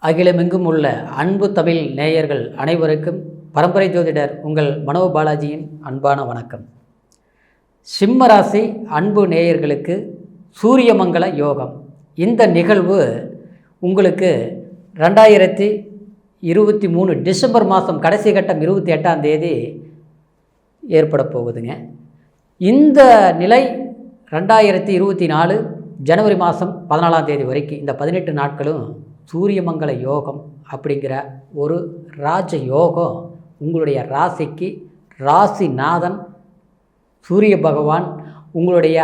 அகிலமெங்கும் உள்ள அன்பு தமிழ் நேயர்கள் அனைவருக்கும் பரம்பரை ஜோதிடர் உங்கள் மனோ பாலாஜியின் அன்பான வணக்கம். சிம்ம ராசி அன்பு நேயர்களுக்கு சூரியமங்கல யோகம். இந்த நிகழ்வு உங்களுக்கு 2023 டிசம்பர் மாதம் கடைசி கட்டம் 28ஆம் தேதி ஏற்பட போகுதுங்க. இந்த நிலை 2024 ஜனவரி மாதம் 14ஆம் தேதி வரைக்கும் இந்த 18 நாட்களும் சூரியமங்கல யோகம் அப்படிங்கிற ஒரு ராஜ யோகம் உங்களுடைய ராசிக்கு ராசிநாதன் சூரிய பகவான், உங்களுடைய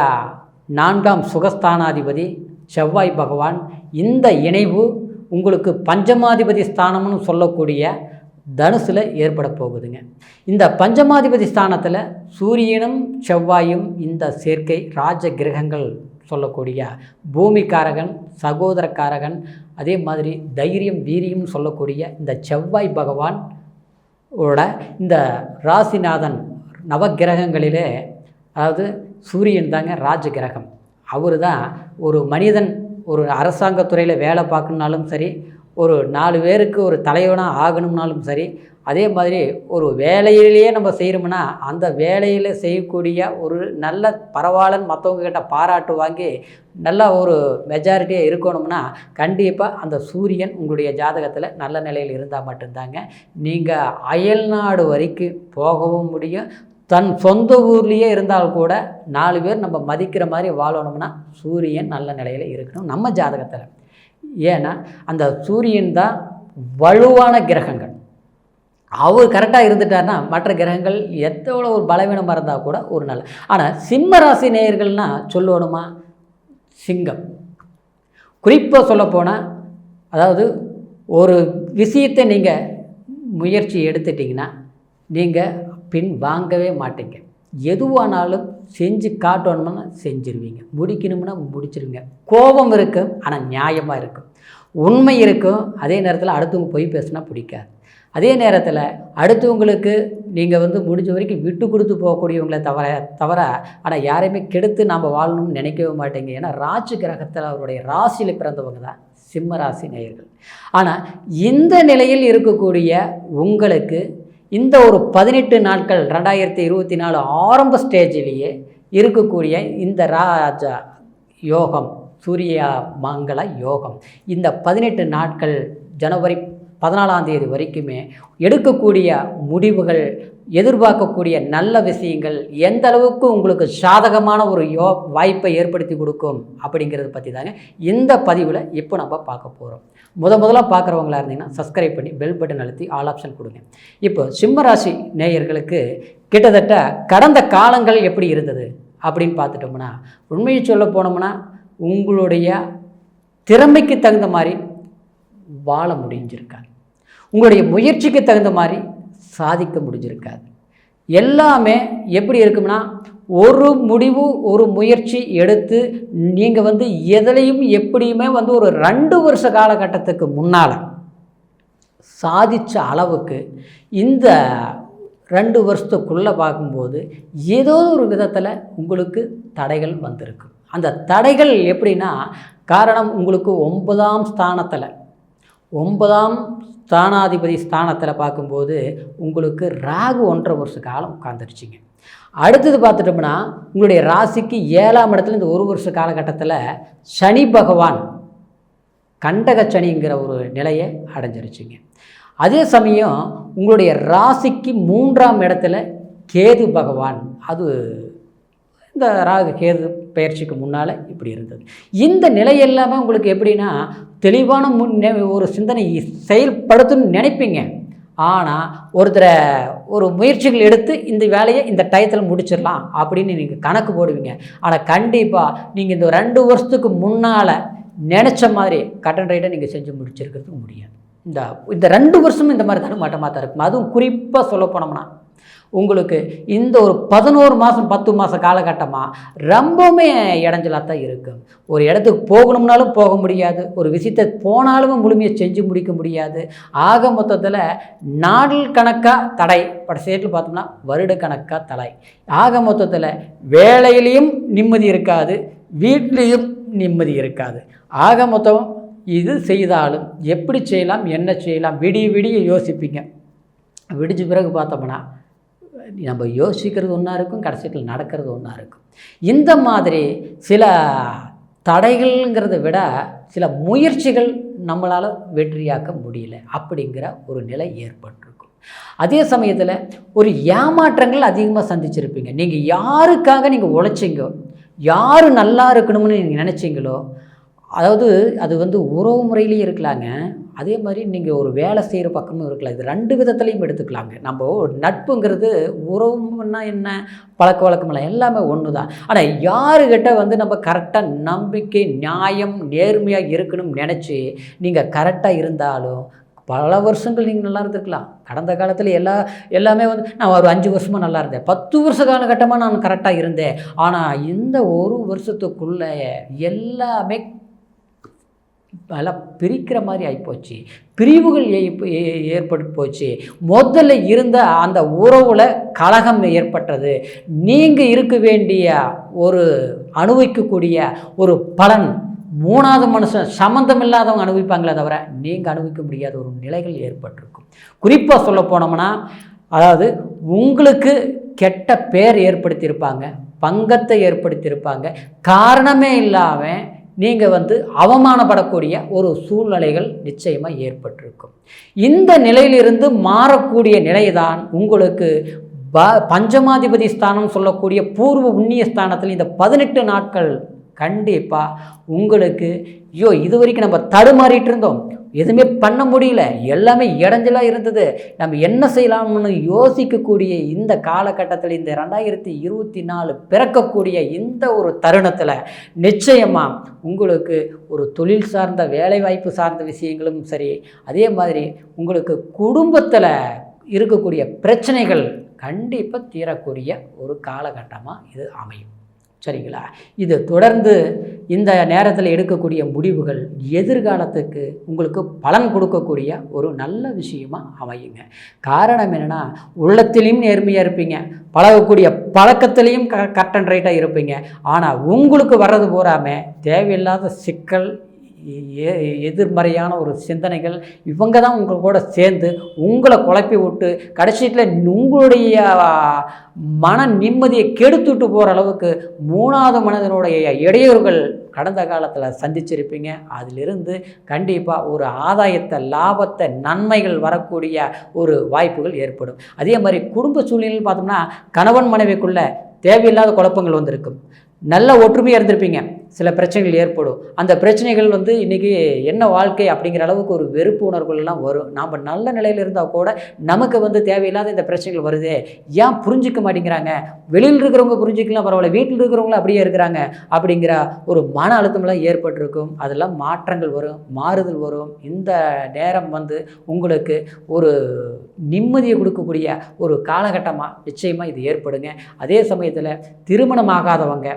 4ஆம் சுகஸ்தானாதிபதி செவ்வாய் பகவான், இந்த இணைவு உங்களுக்கு பஞ்சமாதிபதி ஸ்தானம்னு சொல்லக்கூடிய தனுசில் ஏற்பட போகுதுங்க. இந்த பஞ்சமாதிபதி ஸ்தானத்தில் சூரியனும் செவ்வாயும் இந்த சேர்க்கை ராஜ கிரகங்கள் சொல்லக்கூடிய பூமிக்காரகன், சகோதரக்காரகன், அதே மாதிரி தைரியம் வீரியம் சொல்லக்கூடிய இந்த செவ்வாய் பகவான் ஓட இந்த ராசிநாதன் நவகிரகங்களிலே, அதாவது சூரியன் தாங்க ராஜ கிரகம். அவர் தான் ஒரு மனிதன் ஒரு அரசாங்கத்துறையில் வேலை பார்க்கணுனாலும் சரி, ஒரு 4 பேருக்கு ஒரு தலைவனாக ஆகணும்னாலும் சரி, அதே மாதிரி ஒரு வேலையிலேயே நம்ம செய்கிறோம்னா அந்த வேலையில் செய்யக்கூடிய ஒரு நல்ல பரவாயில்லன்னு மற்றவங்க கிட்ட பாராட்டு வாங்கி நல்ல ஒரு மெஜாரிட்டியாக இருக்கணும்னா கண்டிப்பாக அந்த சூரியன் உங்களுடைய ஜாதகத்தில் நல்ல நிலையில் இருந்தால் மட்டும்தாங்க நீங்கள் அயல்நாடு வரைக்கும் போகவும் முடியும். தன் சொந்த ஊர்லேயே இருந்தால் கூட 4 பேர் நம்ம மதிக்கிற மாதிரி வாழணும்னா சூரியன் நல்ல நிலையில் இருக்கணும் நம்ம ஜாதகத்தில். ஏன்னா அந்த சூரியன் தான் வலுவான கிரகங்கள். அவர் கரெக்டாக இருந்துட்டார்னா மற்ற கிரகங்கள் எவ்வளோ ஒரு பலவீனமாக இருந்தால் கூட ஒரு நல்ல. ஆனால் சிம்ம ராசி நேயர்கள்னால் சொல்லணுமா, சிங்கம் குறிப்பாக சொல்லப்போனால், அதாவது ஒரு விஷயத்தை நீங்கள் முயற்சி எடுத்துட்டிங்கன்னா நீங்கள் பின் வாங்கவே மாட்டீங்க. எதுவானாலும் செஞ்சு காட்டணும்னா செஞ்சுருவீங்க, முடிக்கணும்னா முடிச்சிருவீங்க. கோபம் இருக்கும் ஆனால் நியாயமாக இருக்கும், உண்மை இருக்கும். அதே நேரத்தில் அடுத்தவங்க பொய் பேசுனா பிடிக்காது. அதே நேரத்தில் அடுத்தவங்களுக்கு நீங்கள் முடிஞ்ச வரைக்கும் விட்டு கொடுத்து போகக்கூடியவங்களே தவிர ஆனால் யாரையுமே கெடுத்து நாம் வாழணும்னு நினைக்கவே மாட்டேங்க. ஏன்னா ராசி கிரகத்தில் அவருடைய ராசியில் பிறந்தவங்க தான் சிம்ம ராசி நேயர்கள். ஆனால் இந்த நிலையில் இருக்கக்கூடிய உங்களுக்கு இந்த ஒரு 18 நாட்கள் 2024 ஆரம்ப ஸ்டேஜிலேயே இருக்கக்கூடிய இந்த ராஜா யோகம், சூரிய மங்கள யோகம், இந்த 18 நாட்கள் ஜனவரி 14ஆம் தேதி வரைக்குமே எடுக்கக்கூடிய முடிவுகள், எதிர்பார்க்கக்கூடிய நல்ல விஷயங்கள் எந்த அளவுக்கு உங்களுக்கு சாதகமான ஒரு வாய்ப்பை ஏற்படுத்தி கொடுக்கும் அப்படிங்கிறத பற்றி தாங்க இந்த பதிவில் இப்போ நம்ம பார்க்க போகிறோம். முதலாக பார்க்குறவங்களா இருந்தீங்கன்னா சப்ஸ்கிரைப் பண்ணி பெல் பட்டன் அழுத்தி ஆல் ஆப்ஷன் கொடுங்க. இப்போ சிம்மராசி நேயர்களுக்கு கிட்டத்தட்ட கடந்த காலங்கள் எப்படி இருந்தது அப்படின்னு பார்த்துட்டோம்னா, உண்மையை சொல்ல போனோம்னா உங்களுடைய திறமைக்கு தகுந்த மாதிரி வாழ முடிஞ்சிருக்காது, உங்களுடைய முயற்சிக்கு தகுந்த மாதிரி சாதிக்க முடிஞ்சிருக்காது. எல்லாமே எப்படி இருக்கும்னா, ஒரு முடிவு ஒரு முயற்சி எடுத்து நீங்கள் எதுலையும் எப்படியுமே ஒரு 2 வருஷ காலகட்டத்துக்கு முன்னால் சாதித்த அளவுக்கு இந்த 2 வருஷத்துக்குள்ளே பார்க்கும்போது ஏதோ ஒரு விதத்தில் உங்களுக்கு தடைகள் வந்திருக்கு. அந்த தடைகள் எப்படின்னா, காரணம் உங்களுக்கு 9ஆம் ஸ்தானத்தில் 9ஆம் ஸ்தானாதிபதி ஸ்தானத்தில் பார்க்கும்போது உங்களுக்கு ராகு 1.5 வருஷ காலம் உட்காந்துருச்சிங்க. அடுத்தது பார்த்துட்டோம்னா உங்களுடைய ராசிக்கு 7ஆம் இடத்துல இந்த 1 வருஷ காலகட்டத்தில் சனி பகவான் கண்டக சனிங்கிற ஒரு நிலையை அடைஞ்சிருச்சுங்க. அதே சமயம் உங்களுடைய ராசிக்கு 3ஆம் இடத்துல கேது பகவான், அது இந்த ராகு கேது பயிற்சிக்கு முன்னால் இப்படி இருந்தது. இந்த நிலை எல்லாமே உங்களுக்கு எப்படின்னா தெளிவான ஒரு சிந்தனை செயல்படுத்தணும்னு நினைப்பீங்க. ஆனால் ஒரு முயற்சிகள் எடுத்து இந்த வேலையை இந்த டயத்தில் முடிச்சிடலாம் அப்படின்னு நீங்கள் கணக்கு போடுவீங்க. ஆனால் கண்டிப்பாக நீங்கள் இந்த 2 வருஷத்துக்கு முன்னால் நினச்ச மாதிரி கட்டன் ரைட்டாக நீங்கள் செஞ்சு முடிச்சிருக்கிறதுக்கு முடியாது. இந்த 2 வருஷமும் இந்த மாதிரி தானே மட்டமாக தான் இருக்கும். அதுவும் குறிப்பாக சொல்ல போனோம்னா உங்களுக்கு இந்த ஒரு 11 மாதம் 10 மாத காலகட்டமாக ரொம்பவுமே இடைஞ்சலாக தான் இருக்கும். ஒரு இடத்துக்கு போகணும்னாலும் போக முடியாது, ஒரு விஷயத்தை போனாலும் முழுமையாக செஞ்சு முடிக்க முடியாது. ஆக மொத்தத்தில் நாள் கணக்காக தடை, ஸ்டேட்டில் பார்த்தோம்னா வருட கணக்காக தடை. ஆக மொத்தத்தில் வேலையிலையும் நிம்மதி இருக்காது, வீட்லேயும் நிம்மதி இருக்காது. ஆக மொத்தம் இது செய்தாலும் எப்படி செய்யலாம், என்ன செய்யலாம், விடிய விடிய யோசிப்பீங்க. விடிஞ்ச பிறகு பார்த்தோம்னா நம்ம யோசிக்கிறது ஒன்றா இருக்கும், கடைசியில் நடக்கிறது ஒன்றா இருக்கும். இந்த மாதிரி சில தடைகள்ங்கிறத விட சில முயற்சிகள் நம்மளால் வெற்றியாக்க முடியல அப்படிங்கிற ஒரு நிலை ஏற்பட்டிருக்கும். அதே சமயத்தில் ஒரு ஏமாற்றங்கள் அதிகமாக சந்திச்சிருப்பீங்க. நீங்கள் யாருக்காக நீங்கள் உழைச்சிங்கோ, யார் நல்லா இருக்கணும்னு நீங்கள் நினச்சிங்களோ, அதாவது அது வந்து உறவு முறையிலையும் இருக்கலாங்க, அதே மாதிரி நீங்கள் ஒரு வேலை செய்கிற பக்கமும் இருக்கலாம். இது 2 விதத்துலையும் எடுத்துக்கலாங்க. நம்ம நட்புங்கிறது உறவுன்னா என்ன, பழக்க வழக்கமெல்லாம் எல்லாமே ஒன்று தான். ஆனால் யாருக்கிட்ட வந்து நம்ம கரெக்டாக நம்பிக்கை, நியாயம், நேர்மையாக இருக்கணும்னு நினச்சி நீங்கள் கரெக்டாக இருந்தாலும் பல வருஷங்கள் நீங்கள் நல்லா இருந்திருக்கலாம். கடந்த காலத்தில் எல்லாமே வந்து நான் ஒரு 5 வருஷமாக நல்லா இருந்தேன், 10 வருஷ காலகட்டமாக நான் கரெக்டாக இருந்தேன். ஆனால் இந்த ஒரு வருஷத்துக்குள்ளே எல்லாமே எல்லாம் பிரிக்கிற மாதிரி ஆகிப்போச்சு, பிரிவுகள் ஏற்பட்டு போச்சு. முதல்ல இருந்த அந்த உறவில் கலகம் ஏற்பட்டது. நீங்கள் இருக்க வேண்டிய ஒரு அனுபவிக்கக்கூடிய ஒரு பலன் 3வது மனுஷன் சம்மந்தம் இல்லாதவங்க அனுபவிப்பாங்களே தவிர நீங்கள் அனுபவிக்க முடியாத ஒரு நிலைகள் ஏற்பட்டிருக்கும். குறிப்பாக சொல்ல போனோம்னா, அதாவது உங்களுக்கு கெட்ட பேர் ஏற்படுத்தியிருப்பாங்க, பங்கத்தை ஏற்படுத்தியிருப்பாங்க, காரணமே இல்லாமல் நீங்கள் வந்து அவமானப்படக்கூடிய ஒரு சூழ்நிலைகள் நிச்சயமாக ஏற்பட்டிருக்கும். இந்த நிலையிலிருந்து மாறக்கூடிய நிலைதான் உங்களுக்கு பஞ்சமாதிபதி ஸ்தானம் சொல்லக்கூடிய பூர்வ புண்ணிய ஸ்தானத்தில் இந்த 18 நாட்கள் கண்டிப்பாக உங்களுக்கு இது வரைக்கும் நம்ம தடுமாறிட்டு இருந்தோம், எதுவுமே பண்ண முடியல, எல்லாமே இடைஞ்சலாக இருந்தது, நம்ம என்ன செய்யலாம்னு யோசிக்கக்கூடிய இந்த காலகட்டத்தில், இந்த 2024 பிறக்கக்கூடிய இந்த ஒரு தருணத்தில் நிச்சயமாக உங்களுக்கு ஒரு தொழில் சார்ந்த வேலைவாய்ப்பு சார்ந்த விஷயங்களும் சரி, அதே மாதிரி உங்களுக்கு குடும்பத்தில் இருக்கக்கூடிய பிரச்சனைகள் கண்டிப்பாக தீரக்கூடிய ஒரு காலகட்டமாக இது அமையும். சரிங்களா? இது தொடர்ந்து இந்த நேரத்தில் எடுக்கக்கூடிய முடிவுகள் எதிர்காலத்துக்கு உங்களுக்கு பலன் கொடுக்கக்கூடிய ஒரு நல்ல விஷயமாக அமையுங்க. காரணம் என்னென்னா, உள்ளத்திலையும் நேர்மையாக இருப்பீங்க, பழகக்கூடிய பழக்கத்திலையும் கரெக்ட் அண்ட் ரைட்டாக இருப்பீங்க. ஆனால் உங்களுக்கு வர்றது போகாமல் தேவையில்லாத சிக்கல், எதிர்மறையான ஒரு சிந்தனைகள் இவங்க தான் உங்கள் கூட சேர்ந்து உங்களை குழப்பி விட்டு கடைசியில் உங்களுடைய மன நிம்மதியை கெடுத்துட்டு போகிற அளவுக்கு 3வது மனிதனுடைய இடையூறுகள் கடந்த காலத்தில் சந்திச்சிருப்பீங்க. அதிலிருந்து கண்டிப்பாக ஒரு ஆதாயத்தை, லாபத்தை, நன்மைகள் வரக்கூடிய ஒரு வாய்ப்புகள் ஏற்படும். அதே மாதிரி குடும்ப சூழ்நிலையில் பார்த்தோம்னா, கணவன் மனைவிக்குள்ளே தேவையில்லாத குழப்பங்கள் வந்திருக்கும். நல்ல ஒற்றுமையாக இருந்திருப்பீங்க, சில பிரச்சனைகள் ஏற்படும். அந்த பிரச்சனைகள் வந்து இன்றைக்கி என்ன வாழ்க்கை அப்படிங்கிற அளவுக்கு ஒரு வெறுப்பு உணர்வுகள்லாம் வரும். நாம் நல்ல நிலையில் இருந்தால் கூட நமக்கு வந்து தேவையில்லாத இந்த பிரச்சனைகள் வருதே, ஏன் புரிஞ்சிக்க மாட்டேங்கிறாங்க, வெளியில் இருக்கிறவங்க புரிஞ்சிக்கலாம் பரவாயில்ல, வீட்டில் இருக்கிறவங்களும் அப்படியே இருக்கிறாங்க அப்படிங்கிற ஒரு மன அழுத்தம்லாம் ஏற்பட்டிருக்கும். அதெல்லாம் மாற்றங்கள் வரும், மாறுதல் வரும். இந்த நேரம் வந்து உங்களுக்கு ஒரு நிம்மதியை கொடுக்கக்கூடிய ஒரு காலகட்டமாக நிச்சயமாக இது ஏற்படுங்க. அதே சமயத்தில் திருமணமாகாதவங்க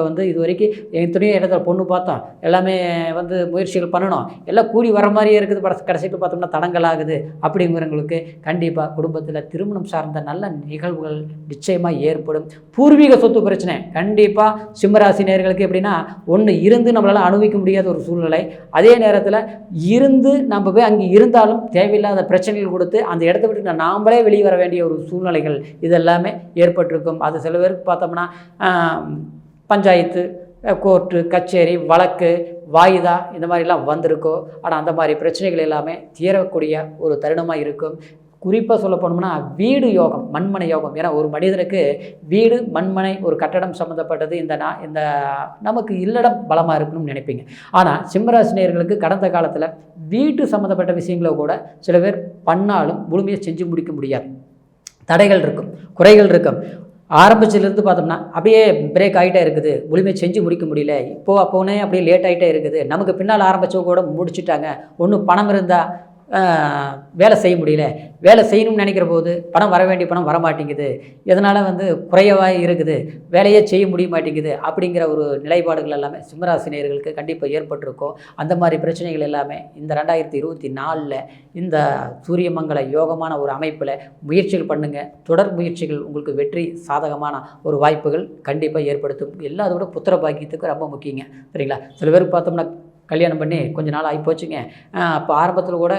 வந்து இது வரைக்கும் எத்தனையோ இடத்துல பொண்ணு பார்த்தோம், எல்லாமே வந்து முயற்சிகள் பண்ணணும், எல்லாம் கூடி வர மாதிரியே இருக்குது, கடைசிக்கு பார்த்தோம்னா தடங்கள் ஆகுது. அப்படிங்கிறவங்களுக்கு கண்டிப்பாக குடும்பத்தில் திருமணம் சார்ந்த நல்ல நிகழ்வுகள் நிச்சயமாக ஏற்படும். பூர்வீக சொத்து பிரச்சனை கண்டிப்பாக சிம்மராசி நேயர்களுக்கு எப்படின்னா, ஒன்று இருந்து நம்மளால் அனுபவிக்க முடியாத ஒரு சூழ்நிலை, அதே நேரத்தில் இருந்து நம்ம போய் அங்கே இருந்தாலும் தேவையில்லாத பிரச்சனைகள் கொடுத்து அந்த இடத்த விட்டு நாமளே வெளியே வர வேண்டிய ஒரு சூழ்நிலைகள் இதெல்லாமே ஏற்பட்டிருக்கும். அது சில பேருக்கு பார்த்தோம்னா பஞ்சாயத்து, கோர்ட்டு கச்சேரி, வழக்கு, வாய்தா இந்த மாதிரிலாம் வந்திருக்கோ. ஆனால் அந்த மாதிரி பிரச்சனைகள் எல்லாமே தீரக்கூடிய ஒரு தருணமாக இருக்கும். குறிப்பாக சொல்ல போனோம்னா வீடு யோகம், மண்மனை யோகம். ஏன்னா ஒரு மனிதனுக்கு வீடு, மண்மனை, ஒரு கட்டடம் சம்மந்தப்பட்டது இந்த நமக்கு இல்லடம் பலமாக இருக்கணும்னு நினைப்பீங்க. ஆனால் சிம்மராசி நேயர்களுக்கு கடந்த காலத்தில் வீட்டு சம்மந்தப்பட்ட விஷயங்களை கூட சில பேர் பண்ணாலும் முழுமையாக செஞ்சு முடிக்க முடியாது. தடைகள் இருக்கும், குறைகள் இருக்கும். ஆரம்பிச்சிலேருந்து பார்த்தோம்னா அப்படியே பிரேக் ஆகிட்டே இருக்குது, முழுமையாக செஞ்சு முடிக்க முடியல, அப்போனே அப்படியே லேட் ஆகிட்டே இருக்குது. நமக்கு பின்னால் ஆரம்பித்தவங்க கூட முடிச்சுட்டாங்க. ஒன்றும் பணம் இருந்தால் வேலை செய்ய முடியல, வேலை செய்யணும்னு நினைக்கிற போது பணம் வர வேண்டிய பணம் வரமாட்டேங்குது, இதனால் வந்து குறைவாக இருக்குது, வேலையே செய்ய முடிய மாட்டேங்குது. அப்படிங்கிற ஒரு நிலைப்பாடுகள் எல்லாமே சிம்மராசி நேயர்களுக்கு கண்டிப்பாக ஏற்பட்டிருக்கும். அந்த மாதிரி பிரச்சனைகள் எல்லாமே இந்த 2024 இந்த சூரியமங்கல யோகமான ஒரு அமைப்பில் முயற்சிகள் பண்ணுங்கள். தொடர் முயற்சிகள் உங்களுக்கு வெற்றி சாதகமான ஒரு வாய்ப்புகள் கண்டிப்பாக ஏற்படுத்தும். எல்லாத்தோட புத்திர பாக்கியத்துக்கு ரொம்ப முக்கியங்க. சரிங்களா? சில பேருக்கு பார்த்தோம்னா கல்யாணம் பண்ணி கொஞ்ச நாள் ஆகி போச்சுங்க. அப்போ ஆரம்பத்தில் கூட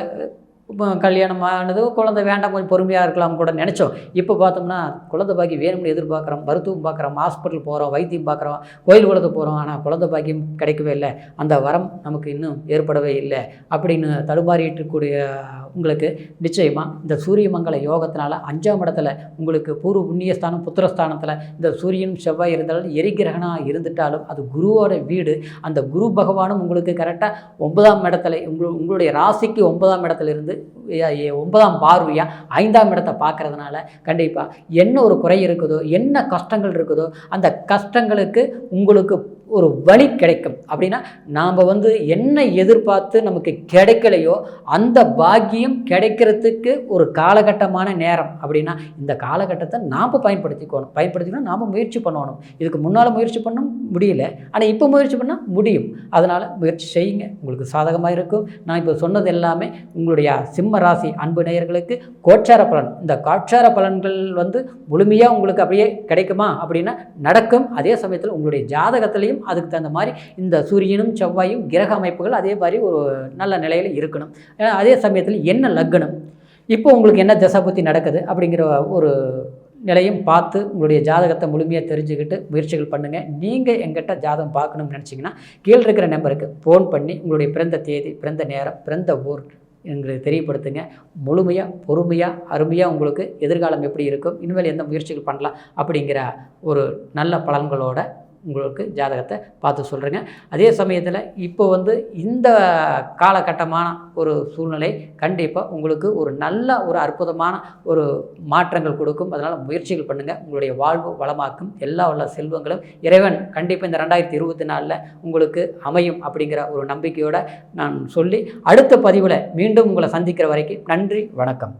கல்யாணம் ஆனது, குழந்தை வேண்டாம், கொஞ்சம் பொறுமையாக இருக்கலாம் கூட நினச்சோம். இப்போ பார்த்தோம்னா குழந்தை பாக்கியம் வேணும்னு எதிர்பார்க்குறோம், மருத்துவம் பார்க்குறோம், ஹாஸ்பிட்டல் போகிறோம், வைத்தியம் பார்க்குறோம், கோயில் குளத்துக்கு போகிறோம். ஆனால் குழந்தை பாக்கியம் கிடைக்கவே இல்லை, அந்த வரம் நமக்கு இன்னும் ஏற்படவே இல்லை அப்படின்னு தடுமாறிட்டு இருக்கக்கூடிய உங்களுக்கு நிச்சயமாக இந்த சூரிய மங்கள யோகத்தினால 5ஆம் இடத்துல உங்களுக்கு பூர்வ புண்ணியஸ்தானம் புத்திரஸ்தானத்தில் இந்த சூரியனும் செவ்வாய் இருந்தாலும் எரிகிரகனாக இருந்துட்டாலும் அது குருவோட வீடு. அந்த குரு பகவானும் உங்களுக்கு கரெக்டாக 9ஆம் இடத்துல உங்களுடைய ராசிக்கு 9ஆம் இடத்துல இருந்து 9ஆம் பார்வையாக 5ஆம் இடத்தை பார்க்கறதுனால கண்டிப்பாக என்ன ஒரு குறை இருக்குதோ, என்ன கஷ்டங்கள் இருக்குதோ, அந்த கஷ்டங்களுக்கு உங்களுக்கு ஒரு வழி கிடைக்கும். அப்படின்னா நாம் என்ன எதிர்பார்த்து நமக்கு கிடைக்கலையோ அந்த பாக்கியம் கிடைக்கிறதுக்கு ஒரு காலகட்டமான நேரம். அப்படின்னா இந்த காலகட்டத்தை நாம் பயன்படுத்திக்கணும், நாம் முயற்சி பண்ணணும். இதுக்கு முன்னால் முயற்சி பண்ண முடியல, ஆனால் இப்போ முயற்சி பண்ணால் முடியும். அதனால் முயற்சி செய்யுங்க, உங்களுக்கு சாதகமாக இருக்கும். நான் இப்போ சொன்னது எல்லாமே உங்களுடைய சிம்ம ராசி அன்பு நேயர்களுக்கு கோச்சார பலன். இந்த கோச்சார பலன்கள் முழுமையாக உங்களுக்கு அப்படியே கிடைக்குமா அப்படின்னா நடக்கும். அதே சமயத்தில் உங்களுடைய ஜாதகத்திலையும் அதுக்கு தகுந்த மாதிரி இந்த சூரியனும் செவ்வாயும் கிரக அமைப்புகள் அதே மாதிரி ஒரு நல்ல நிலையில் இருக்கணும். அதே சமயத்தில் என்ன லக்னம், இப்போ உங்களுக்கு என்ன தசாபுத்தி நடக்குது அப்படிங்கிற ஒரு நிலையும் பார்த்து உங்களுடைய ஜாதகத்தை முழுமையாக தெரிஞ்சுக்கிட்டு முயற்சிகள் பண்ணுங்கள். நீங்கள் எங்கிட்ட ஜாதகம் பார்க்கணும்னு நினச்சிங்கன்னா கீழே இருக்கிற நம்பருக்கு ஃபோன் பண்ணி உங்களுடைய பிறந்த தேதி, பிறந்த நேரம், பிறந்த ஊர் எங்களுக்கு தெரியப்படுத்துங்க. முழுமையாக பொறுமையாக அருமையாக உங்களுக்கு எதிர்காலம் எப்படி இருக்கும், இனிமேல் எந்த முயற்சிகள் பண்ணலாம் அப்படிங்கிற ஒரு நல்ல பலன்களோட உங்களுக்கு ஜாதகத்தை பார்த்து சொல்கிறேங்க. அதே சமயத்தில் இப்போ இந்த காலகட்டமான ஒரு சூழ்நிலை கண்டிப்பாக உங்களுக்கு ஒரு நல்ல ஒரு அற்புதமான ஒரு மாற்றங்கள் கொடுக்கும். அதனால் முயற்சிகள் பண்ணுங்கள், உங்களுடைய வாழ்வு வளமாக்கும். எல்லா உள்ள செல்வங்களும் இறைவன் கண்டிப்பாக இந்த 2024 உங்களுக்கு அமையும் அப்படிங்கிற ஒரு நம்பிக்கையோடு நான் சொல்லி அடுத்த பதிவில் மீண்டும் உங்களை சந்திக்கிற வரைக்கும் நன்றி, வணக்கம்.